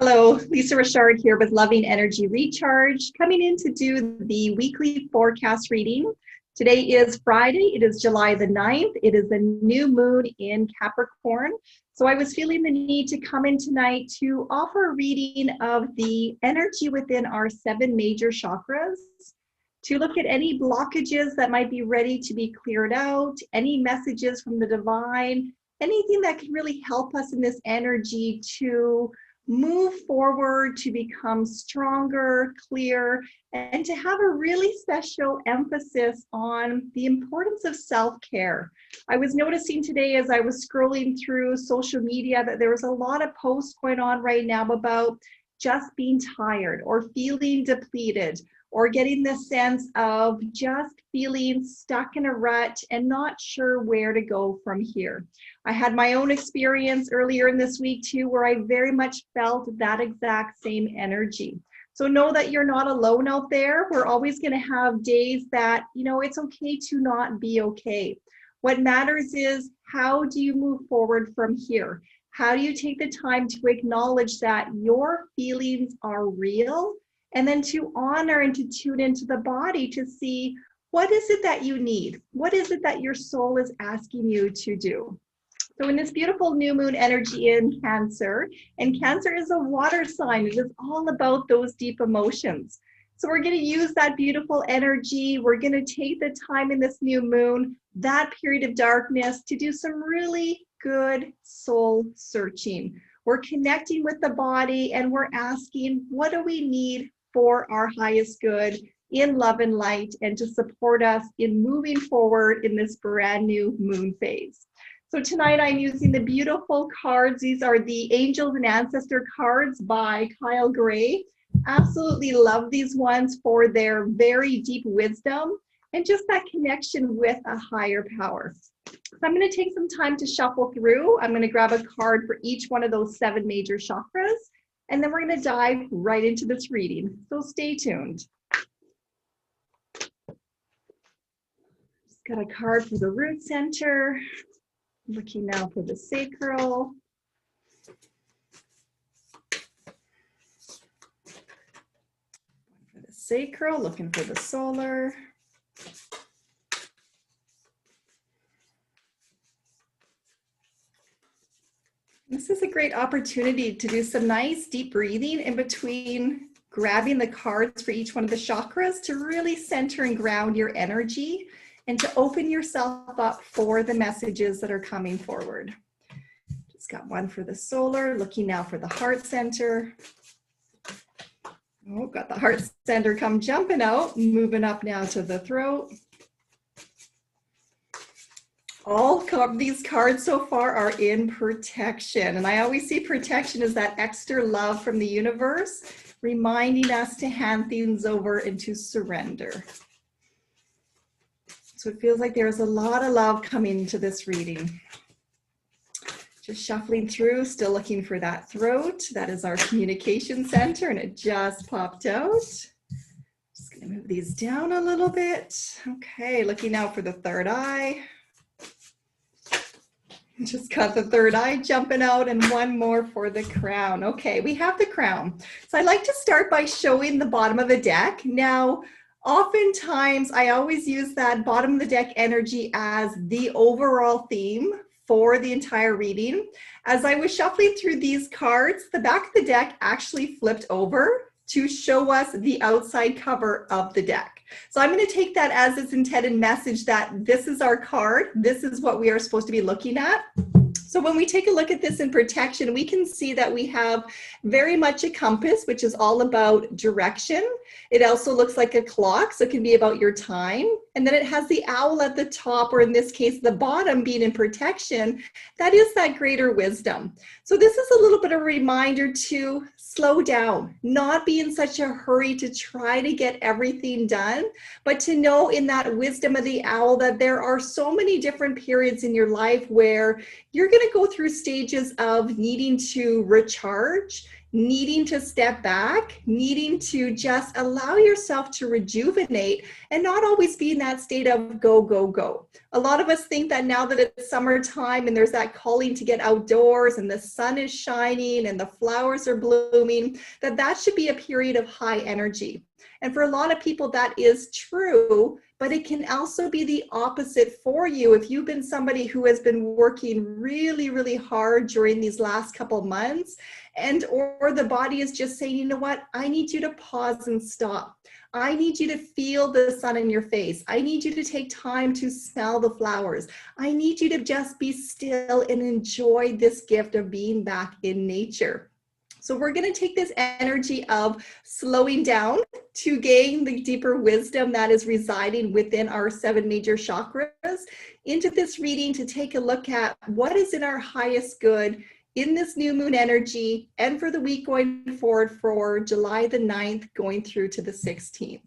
Hello, Lisa Richard here with Loving Energy Recharge, coming in to do the weekly forecast reading. Today is Friday, it is July the 9th, it is a new moon in Capricorn. So I was feeling the need to come in tonight to offer a reading of the energy within our 7 major chakras, to look at any blockages that might be ready to be cleared out, any messages from the divine, anything that can really help us in this energy to move forward, to become stronger, clear, and to have a really special emphasis on the importance of self-care. I was noticing today as I was scrolling through social media that there was a lot of posts going on right now about just being tired or feeling depleted, or getting the sense of just feeling stuck in a rut and not sure where to go from here. I had my own experience earlier in this week too, where I very much felt that exact same energy. So know that you're not alone out there. We're always going to have days that, it's okay to not be okay. What matters is, how do you move forward from here? How do you take the time to acknowledge that your feelings are real? And then to honor and to tune into the body to see, what is it that you need? What is it that your soul is asking you to do? So in this beautiful new moon energy in Cancer, and Cancer is a water sign, it is all about those deep emotions. So we're going to use that beautiful energy. We're going to take the time in this new moon, that period of darkness, to do some really good soul searching. We're connecting with the body and we're asking, what do we need for our highest good in love and light, and to support us in moving forward in this brand new moon phase. So tonight I'm using the beautiful cards. These are the Angels and Ancestor cards by Kyle Gray. Absolutely love these ones for their very deep wisdom and just that connection with a higher power. So I'm going to take some time to shuffle through. I'm going to grab a card for each one of those 7 major chakras, and then we're going to dive right into this reading. So stay tuned. Just got a card for the root center. Looking now for the sacral. For the sacral, looking for the solar. This is a great opportunity to do some nice deep breathing in between grabbing the cards for each one of the chakras, to really center and ground your energy and to open yourself up for the messages that are coming forward. Just got one for the solar, looking now for the heart center. Oh, got the heart center come jumping out, moving up now to the throat. All of these cards so far are in protection, and I always see protection as that extra love from the universe, reminding us to hand things over and to surrender. So it feels like there's a lot of love coming into this reading. Just shuffling through, still looking for that throat. That is our communication center, and it just popped out. Just gonna move these down a little bit. Okay, looking now for the third eye. Just got the third eye jumping out, and one more for the crown. Okay, we have the crown. So I like to start by showing the bottom of the deck. Now, oftentimes I always use that bottom of the deck energy as the overall theme for the entire reading. As I was shuffling through these cards, the back of the deck actually flipped over to show us the outside cover of the deck. So I'm going to take that as its intended message that this is our card. This is what we are supposed to be looking at. So when we take a look at this in protection, we can see that we have very much a compass, which is all about direction. It also looks like a clock, so it can be about your time. And then it has the owl at the top, or in this case, the bottom being in protection. That is that greater wisdom. So this is a little bit of a reminder to slow down, not be in such a hurry to try to get everything done, but to know in that wisdom of the owl that there are so many different periods in your life where you're going to go through stages of needing to recharge. needing to step back, needing to just allow yourself to rejuvenate and not always be in that state of go, go, go. A lot of us think that now that it's summertime and there's that calling to get outdoors and the sun is shining and the flowers are blooming, that should be a period of high energy. And for a lot of people, that is true, but it can also be the opposite for you. If you've been somebody who has been working really, really hard during these last couple months, and or the body is just saying, you know what, I need you to pause and stop. I need you to feel the sun in your face. I need you to take time to smell the flowers. I need you to just be still and enjoy this gift of being back in nature. So we're going to take this energy of slowing down to gain the deeper wisdom that is residing within our 7 major chakras into this reading to take a look at what is in our highest good in this new moon energy and for the week going forward for July the 9th going through to the 16th.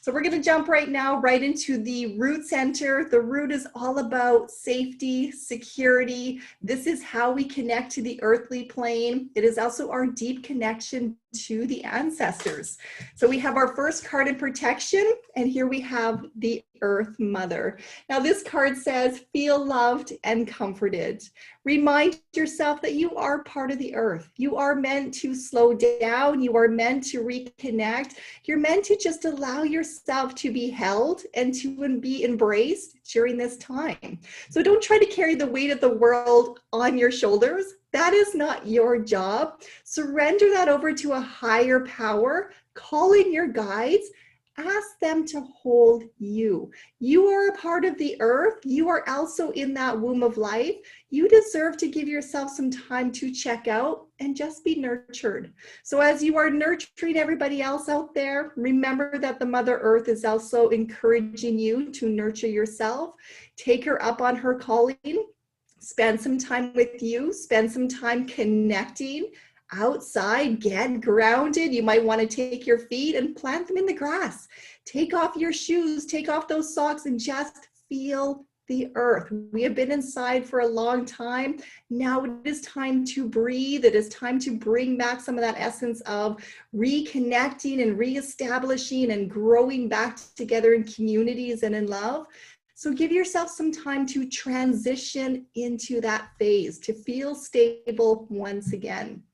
So we're going to jump right now right into the root center. The root is all about safety, security. This is how we connect to the earthly plane. It is also our deep connection to the ancestors. So we have our first card in protection, and here we have the Earth Mother. Now this card says, feel loved and comforted. Remind yourself that you are part of the earth. You are meant to slow down. You are meant to reconnect. You're meant to just allow yourself to be held and to be embraced during this time. So don't try to carry the weight of the world on your shoulders. That is not your job. Surrender that over to a higher power. Call in your guides. Ask them to hold you. You are a part of the earth. You are also in that womb of life. You deserve to give yourself some time to check out and just be nurtured. So as you are nurturing everybody else out there, remember that the Mother Earth is also encouraging you to nurture yourself. Take her up on her calling. Spend some time with you. Spend some time connecting outside. Get grounded. You might want to take your feet and plant them in the grass. Take off your shoes, take off those socks, and just feel the earth. We have been inside for a long time. Now it is time to breathe. It is time to bring back some of that essence of reconnecting and reestablishing and growing back together in communities and in love. So give yourself some time to transition into that phase, to feel stable once again.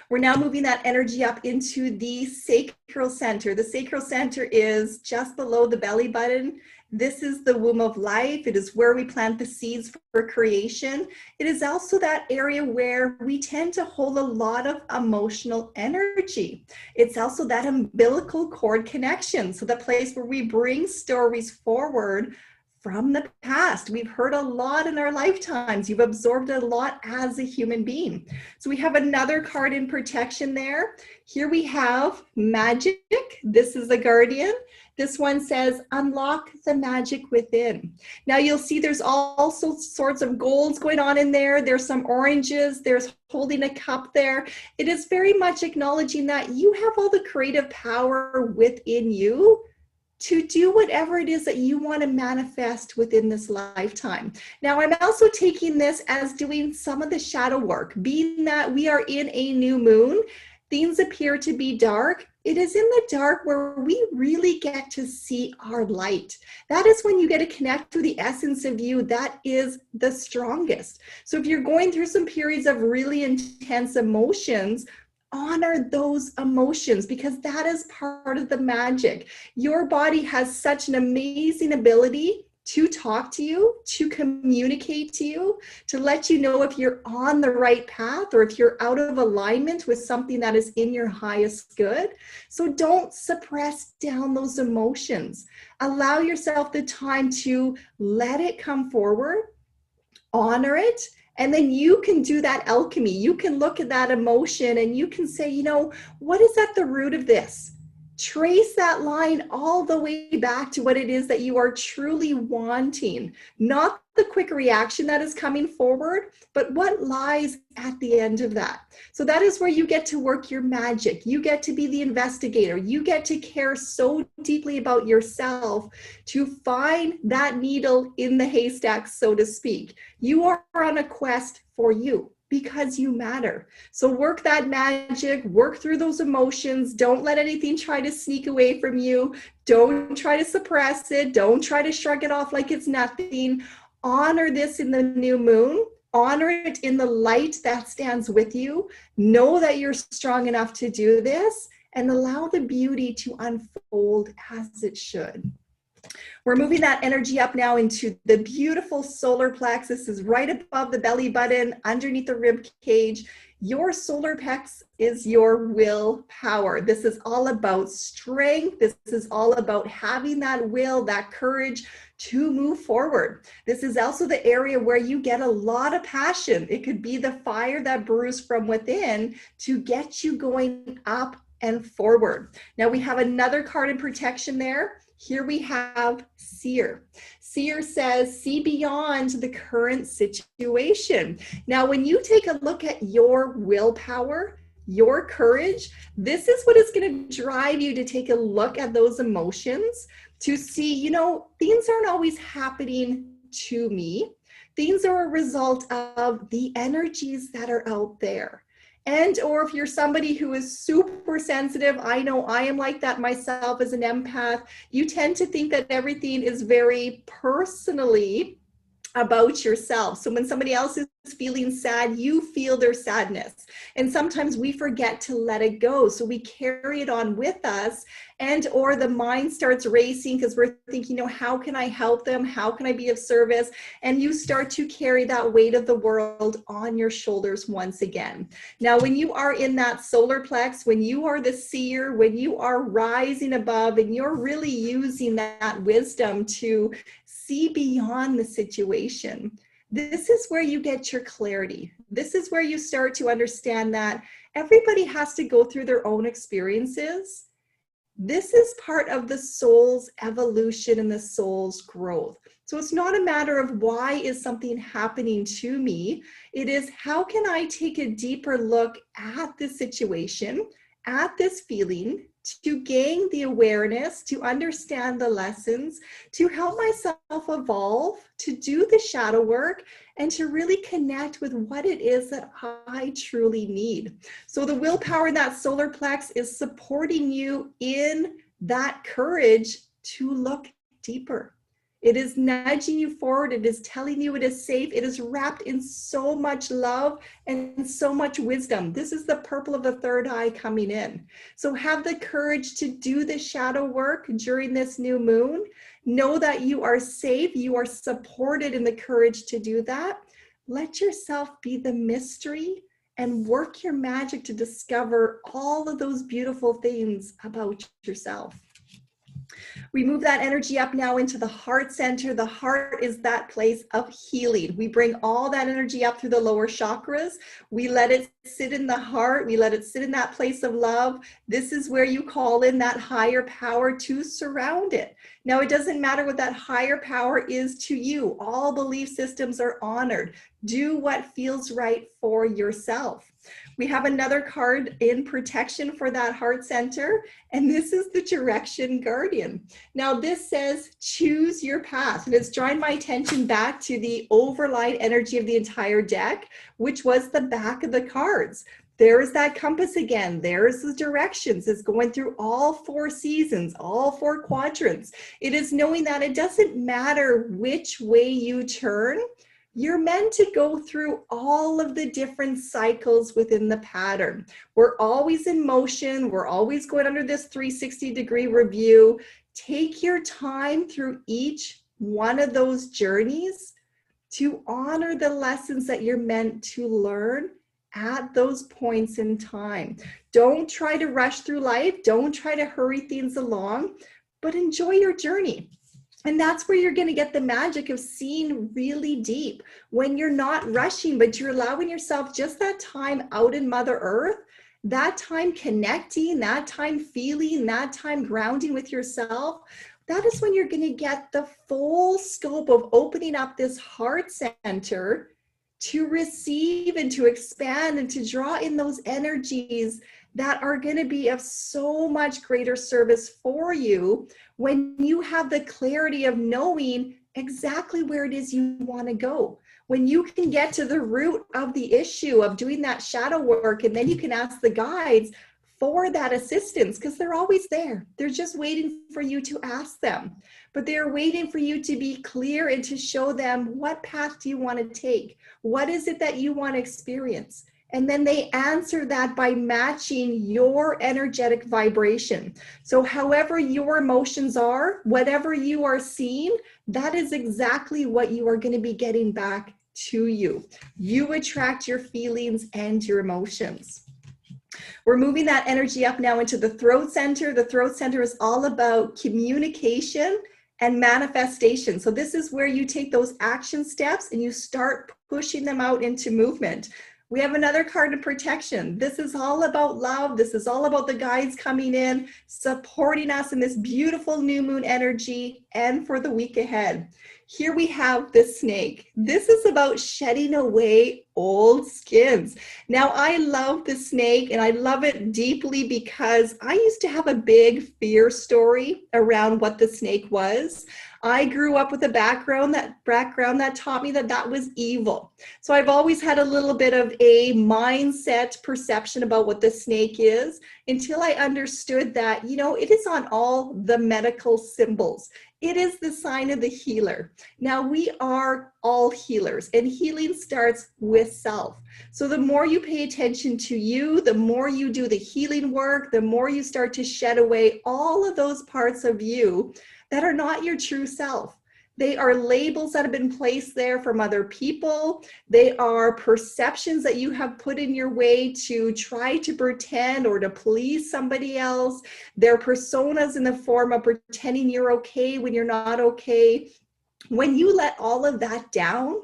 We're now moving that energy up into the Sacral Center. The Sacral Center is just below the belly button. This is the womb of life. It is where we plant the seeds for creation. It is also that area where we tend to hold a lot of emotional energy. It's also that umbilical cord connection. So the place where we bring stories forward from the past. We've heard a lot in our lifetimes. You've absorbed a lot as a human being. So we have another card in protection there. Here we have magic. This is the guardian. This one says, unlock the magic within. Now you'll see there's also sorts of golds going on in there. There's some oranges. There's holding a cup there. It is very much acknowledging that you have all the creative power within you to do whatever it is that you want to manifest within this lifetime. Now, I'm also taking this as doing some of the shadow work, being that we are in a new moon. Things appear to be dark. It is in the dark where we really get to see our light. That is when you get to connect to the essence of you that is the strongest. So if you're going through some periods of really intense emotions, honor those emotions because that is part of the magic. Your body has such an amazing ability to talk to you, to communicate to you, to let you know if you're on the right path or if you're out of alignment with something that is in your highest good. So don't suppress down those emotions. Allow yourself the time to let it come forward, honor it, and then you can do that alchemy. You can look at that emotion and you can say, you know, what is at the root of this? Trace that line all the way back to what it is that you are truly wanting, not the quick reaction that is coming forward, but what lies at the end of that. So that is where you get to work your magic. You get to be the investigator. You get to care so deeply about yourself to find that needle in the haystack, so to speak. You are on a quest for you. because you matter. So work that magic, work through those emotions. Don't let anything try to sneak away from you. Don't try to suppress it. Don't try to shrug it off like it's nothing. Honor this in the new moon. Honor it in the light that stands with you. Know that you're strong enough to do this, and allow the beauty to unfold as it should. We're moving that energy up now into the beautiful solar plexus. This is right above the belly button, underneath the rib cage. Your solar plexus is your willpower. This is all about strength. This is all about having that will, that courage to move forward. This is also the area where you get a lot of passion. It could be the fire that brews from within to get you going up and forward. Now we have another card in protection there. Here we have Seer. Seer says, see beyond the current situation. Now, when you take a look at your willpower, your courage, this is what is going to drive you to take a look at those emotions, to see, you know, things aren't always happening to me. Things are a result of the energies that are out there. And or if you're somebody who is super sensitive, I know I am like that myself as an empath, you tend to think that everything is very personally about yourself. So when somebody else is feeling sad, you feel their sadness. And sometimes we forget to let it go. So we carry it on with us, and or the mind starts racing because we're thinking, you know, how can I help them? How can I be of service? And you start to carry that weight of the world on your shoulders once again. Now, when you are in that solar plex, when you are the seer, when you are rising above and you're really using that wisdom to see beyond the situation, this is where you get your clarity. This is where you start to understand that everybody has to go through their own experiences. This is part of the soul's evolution and the soul's growth. So it's not a matter of why is something happening to me. It is how can I take a deeper look at this situation, at this feeling, to gain the awareness, to understand the lessons, to help myself evolve, to do the shadow work, and to really connect with what it is that I truly need. So the willpower in that solar plex is supporting you in that courage to look deeper. It is nudging you forward. It is telling you it is safe. It is wrapped in so much love and so much wisdom. This is the purple of the third eye coming in. So have the courage to do the shadow work during this new moon. Know that you are safe. You are supported in the courage to do that. Let yourself be the mystery and work your magic to discover all of those beautiful things about yourself. We move that energy up now into the heart center. The heart is that place of healing. We bring all that energy up through the lower chakras. We let it sit in the heart. We let it sit in that place of love. This is where you call in that higher power to surround it. Now, it doesn't matter what that higher power is to you. All belief systems are honored. Do what feels right for yourself. We have another card in protection for that heart center, and this is the direction guardian. Now this says, choose your path. And it's drawing my attention back to the overlight energy of the entire deck, which was the back of the cards. There's that compass again. There's the directions. It's going through all 4 seasons, all 4 quadrants. It is knowing that it doesn't matter which way you turn. You're meant to go through all of the different cycles within the pattern. We're always in motion. We're always going under this 360-degree review. Take your time through each one of those journeys to honor the lessons that you're meant to learn at those points in time. Don't try to rush through life. Don't try to hurry things along, but enjoy your journey. And that's where you're going to get the magic of seeing really deep when you're not rushing, but you're allowing yourself just that time out in Mother Earth, that time connecting, that time feeling, that time grounding with yourself. That is when you're going to get the full scope of opening up this heart center to receive and to expand and to draw in those energies that are going to be of so much greater service for you when you have the clarity of knowing exactly where it is you want to go. when you can get to the root of the issue of doing that shadow work, and then you can ask the guides for that assistance, because they're always there. They're just waiting for you to ask them, but they're waiting for you to be clear and to show them, what path do you want to take? What is it that you want to experience? And then they answer that by matching your energetic vibration. So however your emotions are, whatever you are seeing, that is exactly what you are going to be getting back to you. You attract your feelings and your emotions. We're moving that energy up now into the throat center. The throat center is all about communication and manifestation. So this is where you take those action steps and you start pushing them out into movement. We have another card of protection. This is all about love. This is all about the guides coming in, supporting us in this beautiful new moon energy and for the week ahead. Here we have the snake. This is about shedding away old skins. Now, I love the snake, and I love it deeply because I used to have a big fear story around what the snake was. I grew up with a background that taught me that that was evil. So I've always had a little bit of a mindset perception about what the snake is, until I understood that, you know, it is on all the medical symbols. It is the sign of the healer. Now, we are all healers, and healing starts with self. So the more you pay attention to you, the more you do the healing work, the more you start to shed away all of those parts of you that are not your true self. They are labels that have been placed there from other people. They are perceptions that you have put in your way to try to pretend or to please somebody else. They're personas in the form of pretending you're okay when you're not okay. When you let all of that down,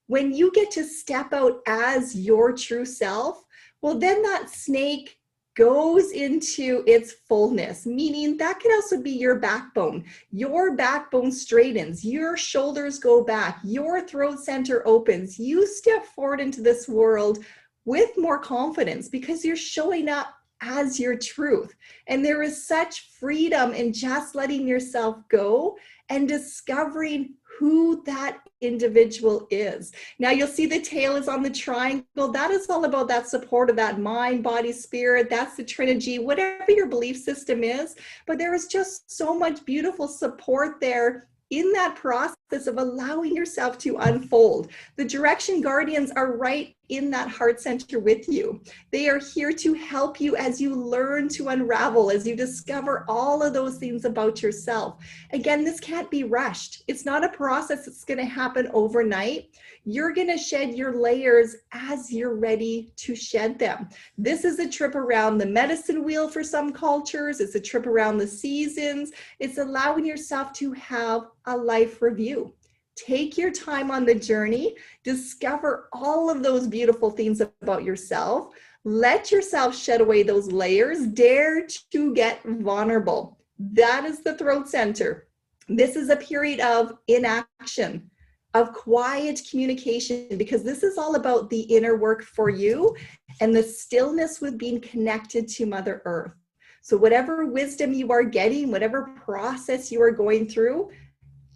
when you get to step out as your true self, well, then that snake goes into its fullness, meaning that could also be your backbone. Your backbone straightens, your shoulders go back, your throat center opens. You step forward into this world with more confidence because you're showing up as your truth. And there is such freedom in just letting yourself go and discovering who that individual is. Now you'll see the tail is on the triangle. That is all about that support of that mind, body, spirit. That's the Trinity, whatever your belief system is. But there is just so much beautiful support there in that process of allowing yourself to unfold. The direction guardians are right in that heart center with you. They are here to help you as you learn to unravel, as you discover all of those things about yourself. Again, this can't be rushed. It's not a process that's going to happen overnight. You're going to shed your layers as you're ready to shed them. This is a trip around the medicine wheel for some cultures. It's a trip around the seasons. It's allowing yourself to have a life review. Take your time on the journey, discover all of those beautiful things about yourself, let yourself shed away those layers, dare to get vulnerable. That is the throat center. This is a period of inaction, of quiet communication, because this is all about the inner work for you and the stillness with being connected to Mother Earth. So whatever wisdom you are getting, whatever process you are going through,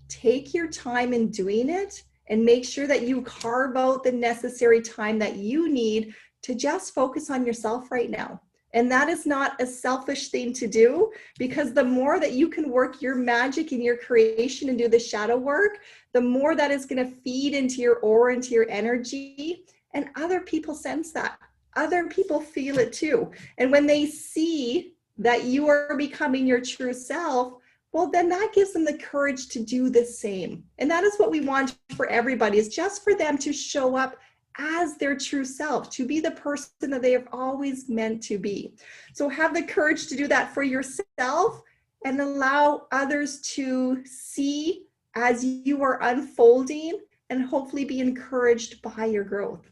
take your time in doing it and make sure that you carve out the necessary time that you need to just focus on yourself right now. And that is not a selfish thing to do, because the more that you can work your magic in your creation and do the shadow work, the more that is going to feed into your aura, into your energy, and other people sense that. Other people feel it too. And when they see that you are becoming your true self, well, then that gives them the courage to do the same. And that is what we want for everybody, is just for them to show up as their true self, to be the person that they have always meant to be. So have the courage to do that for yourself and allow others to see as you are unfolding and hopefully be encouraged by your growth.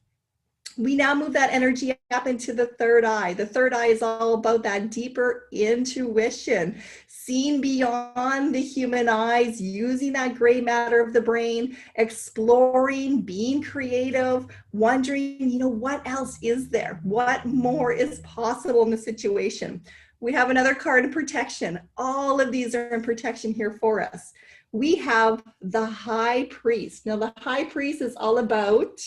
We now move that energy up into the third eye. The third eye is all about that deeper intuition, seeing beyond the human eyes, using that gray matter of the brain, exploring, being creative, wondering, what else is there? What more is possible in the situation? We have another card in protection. All of these are in protection here for us. we have the high priest. Now, the high priest is all about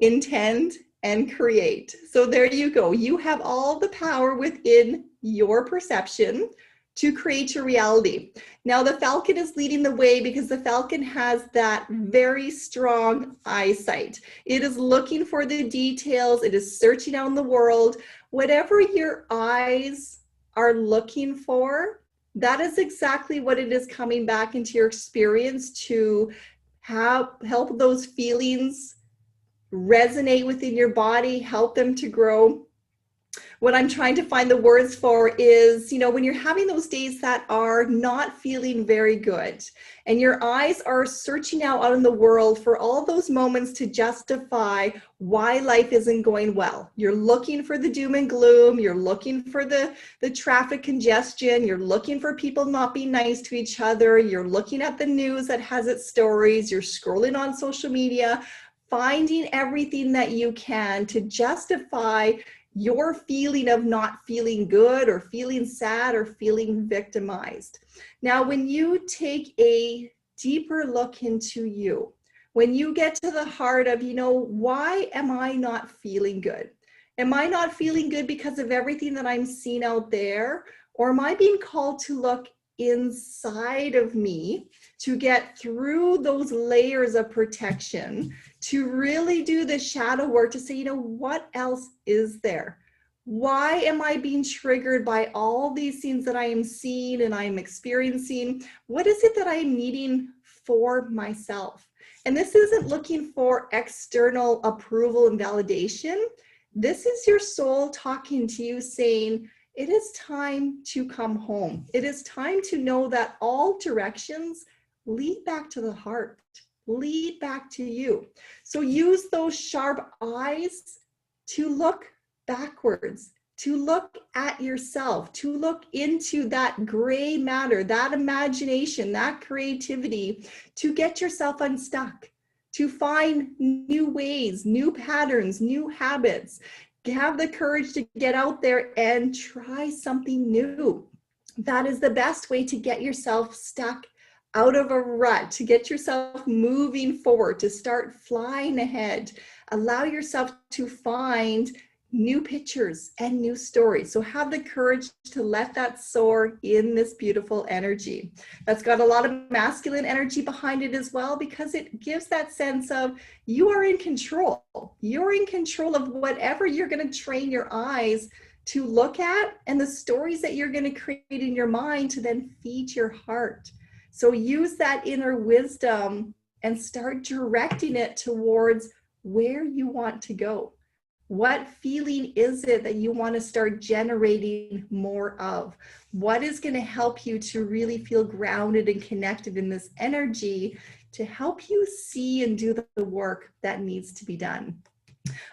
intend and create. So there you go. You have all the power within your perception to create your reality. Now, the falcon is leading the way because the falcon has that very strong eyesight. It is looking for the details. It is searching out in the world. Whatever your eyes are looking for, that is exactly what it is coming back into your experience to help those feelings resonate within your body, help them to grow. What I'm trying to find the words for is, when you're having those days that are not feeling very good and your eyes are searching out in the world for all those moments to justify why life isn't going well. You're looking for the doom and gloom. You're looking for the traffic congestion. You're looking for people not being nice to each other. You're looking at the news that has its stories. You're scrolling on social media, finding everything that you can to justify your feeling of not feeling good or feeling sad or feeling victimized. Now, when you take a deeper look into you, when you get to the heart of, why am I not feeling good? Am I not feeling good because of everything that I'm seeing out there? Or am I being called to look inside of me to get through those layers of protection, to really do the shadow work to say, what else is there? Why am I being triggered by all these things that I am seeing and I'm experiencing? What is it that I am needing for myself? And this isn't looking for external approval and validation. This is your soul talking to you saying, it is time to come home. It is time to know that all directions lead back to the heart, lead back to you. So use those sharp eyes to look backwards, to look at yourself, to look into that gray matter, that imagination, that creativity, to get yourself unstuck, to find new ways, new patterns, new habits. Have the courage to get out there and try something new. That is the best way to get yourself stuck out of a rut, to get yourself moving forward, to start flying ahead. Allow yourself to find new pictures and new stories. So have the courage to let that soar in this beautiful energy. That's got a lot of masculine energy behind it as well, because it gives that sense of you are in control. You're in control of whatever you're going to train your eyes to look at and the stories that you're going to create in your mind to then feed your heart. So use that inner wisdom and start directing it towards where you want to go. What feeling is it that you want to start generating more of? What is going to help you to really feel grounded and connected in this energy to help you see and do the work that needs to be done?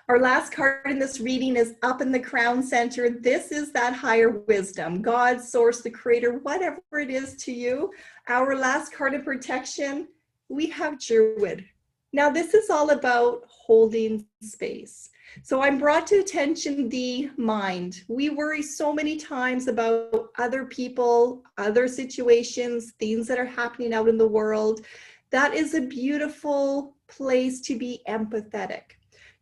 Our last card in this reading is up in the crown center. This is that higher wisdom, God, source, the creator, whatever it is to you. Our last card of protection, we have Druid. Now, this is all about holding space. So I'm brought to attention the mind. We worry so many times about other people, other situations, things that are happening out in the world. That is a beautiful place to be empathetic.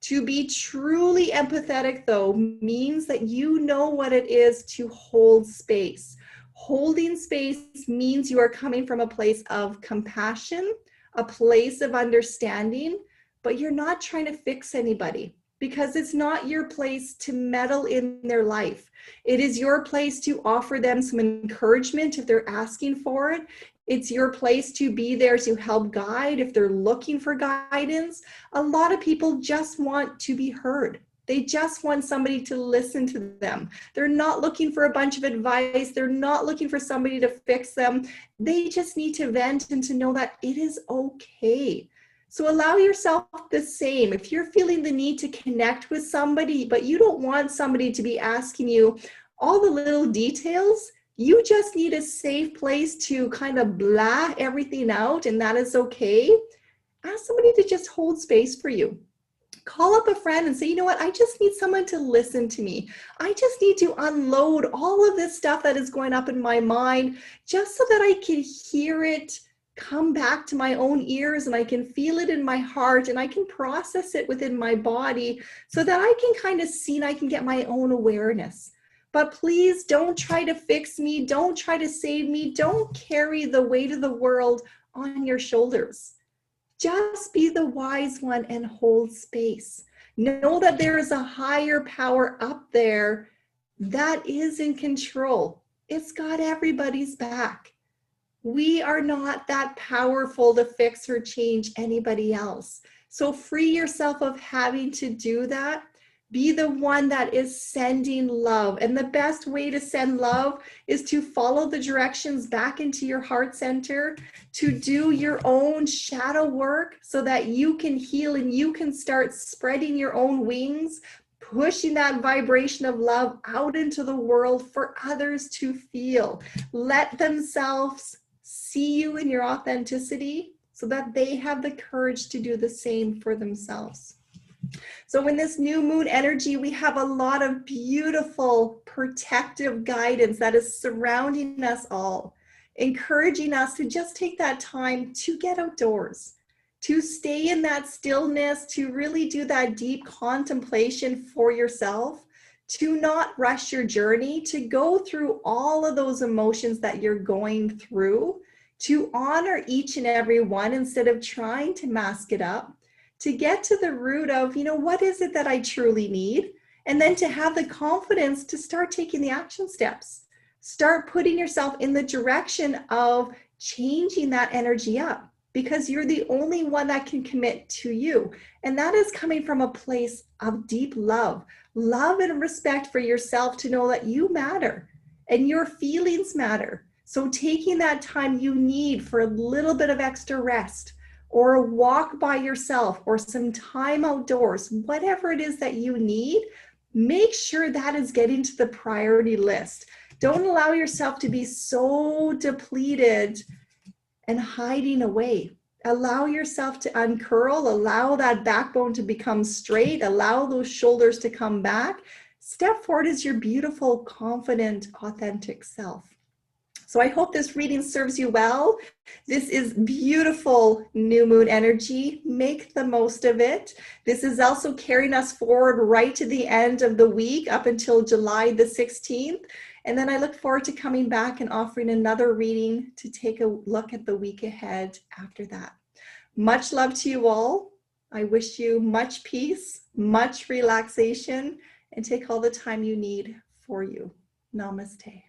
To be truly empathetic, though, means that you know what it is to hold space. Holding space means you are coming from a place of compassion, a place of understanding, but you're not trying to fix anybody, because it's not your place to meddle in their life. It is your place to offer them some encouragement if they're asking for it. It's your place to be there to help guide if they're looking for guidance. A lot of people just want to be heard. They just want somebody to listen to them. They're not looking for a bunch of advice. They're not looking for somebody to fix them. They just need to vent and to know that it is okay. So allow yourself the same. If you're feeling the need to connect with somebody, but you don't want somebody to be asking you all the little details, you just need a safe place to kind of blah everything out, and that is okay. Ask somebody to just hold space for you. Call up a friend and say, you know what, I just need someone to listen to me. I just need to unload all of this stuff that is going up in my mind just so that I can hear it come back to my own ears, and I can feel it in my heart, and I can process it within my body so that I can kind of see and I can get my own awareness. But please don't try to fix me. Don't try to save me. Don't carry the weight of the world on your shoulders. Just be the wise one and hold space. Know that there is a higher power up there that is in control. It's got everybody's back. We are not that powerful to fix or change anybody else. So free yourself of having to do that. Be the one that is sending love. And the best way to send love is to follow the directions back into your heart center, to do your own shadow work so that you can heal and you can start spreading your own wings, pushing that vibration of love out into the world for others to feel. Let themselves see you in your authenticity so that they have the courage to do the same for themselves. So in this new moon energy, we have a lot of beautiful protective guidance that is surrounding us all, encouraging us to just take that time to get outdoors, to stay in that stillness, to really do that deep contemplation for yourself, to not rush your journey, to go through all of those emotions that you're going through, to honor each and every one instead of trying to mask it up, to get to the root of, what is it that I truly need? And then to have the confidence to start taking the action steps. Start putting yourself in the direction of changing that energy up, because you're the only one that can commit to you. And that is coming from a place of deep love and respect for yourself, to know that you matter and your feelings matter. So taking that time you need for a little bit of extra rest, or a walk by yourself, or some time outdoors, whatever it is that you need, make sure that is getting to the priority list. Don't allow yourself to be so depleted and hiding away. Allow yourself to uncurl, allow that backbone to become straight, allow those shoulders to come back. Step forward as your beautiful, confident, authentic self. So I hope this reading serves you well. This is beautiful new moon energy. Make the most of it. This is also carrying us forward right to the end of the week, up until July the 16th. And then I look forward to coming back and offering another reading to take a look at the week ahead after that. Much love to you all. I wish you much peace, much relaxation, and take all the time you need for you. Namaste.